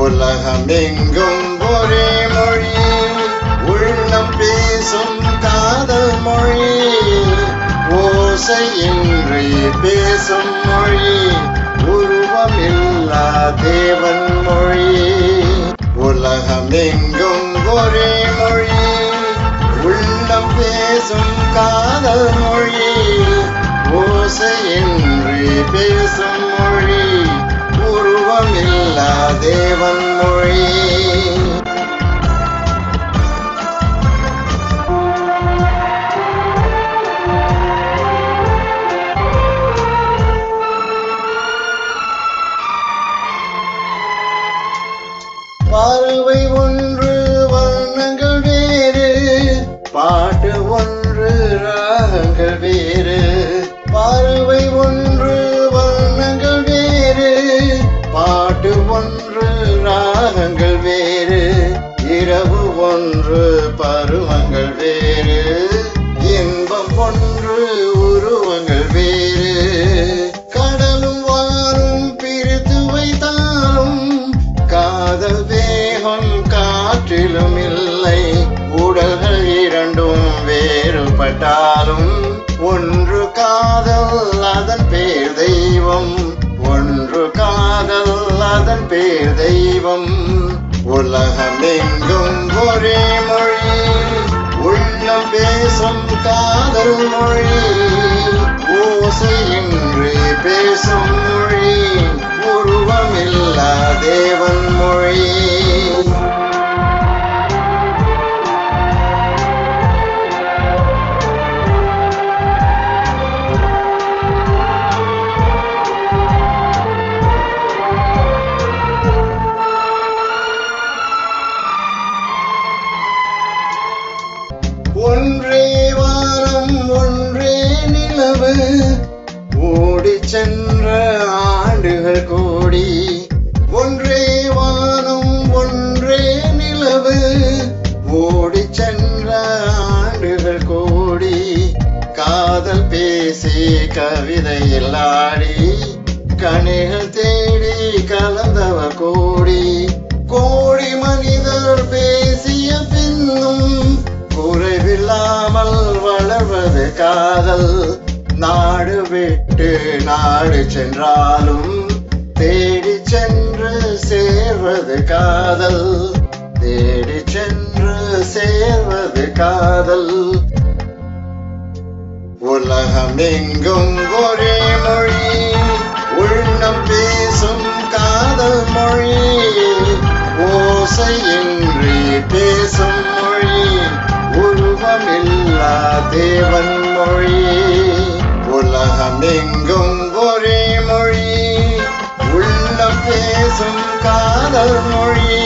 உலகமெங்கும் ஒரே மொழி, உள்ளம் பேசும் காதல் மொழி, ஓசையின்றி பேசும் மொழி, உருவமில்லா தேவன் மொழி. உலகமெங்கும் ஒரே மொழி, உள்ளம் பேசும் காதல் மொழி, ஓசையின்றி பேசும் மொழி, உருவமில்லா தேவன் மொழி. பறவை ஒன்று வண்ணங்கள் வேறு, பாட்டு ஒன்று ராகங்கள் வேறு. பறவை ஒன்று வண்ணங்கள் வேறு, பாட்டு ஒன்று ராகங்கள் வேறு. இரவு ஒன்று பருவங்கள் வேறு, இன்பம் ஒன்று உருவங்கள் வேறு. கடலும் வானும் பிரித்து வைத்தாலும் காதல் வேகம் காற்றிலும் இல்லை. உடல்கள் இரண்டும் வேறுபட்டாலும் ஒன்று காதல், அதன் பேர் தெய்வம். ஒன்று காதல், அதன் பேர் தெய்வம். உலகமெங்கும் ஒரே மொழி, உள்ளம் பேசும் காதல் மொழி, ஓசையின்றி பேசும் மொழி, உருவமில்லா தேவன் மொழி. ஒன்றே வானம் ஒன்றே நிலவு, ஓடி சென்ற ஆண்டுகள் கோடி. ஒன்றே வானம் ஒன்றே நிலவு, ஓடி சென்ற ஆண்டுகள் கோடி. காதல் பேசி கவிதையில் ஆடி, கனிகள் தேடி கலந்தவ கோடி. கோடி மனிதர் பேசிய பின்னும் குறைவில்லாமல் வளர்வது காதல். நாடு விட்டு நாடு சென்றாலும் தேடி சென்று சேர்வது காதல். தேடி சென்று சேர்வது காதல். உலகமெங்கும் ஒரே மொழி, உள்ளம் பேசும் காதல் மொழி, ஓசையின்றி பேசும் மொழி, உருவமில்லா தேவன் மொழி. உலகமெங்கும் ஒரே மொழி, உள்ளம் பேசும் காதல் மொழி,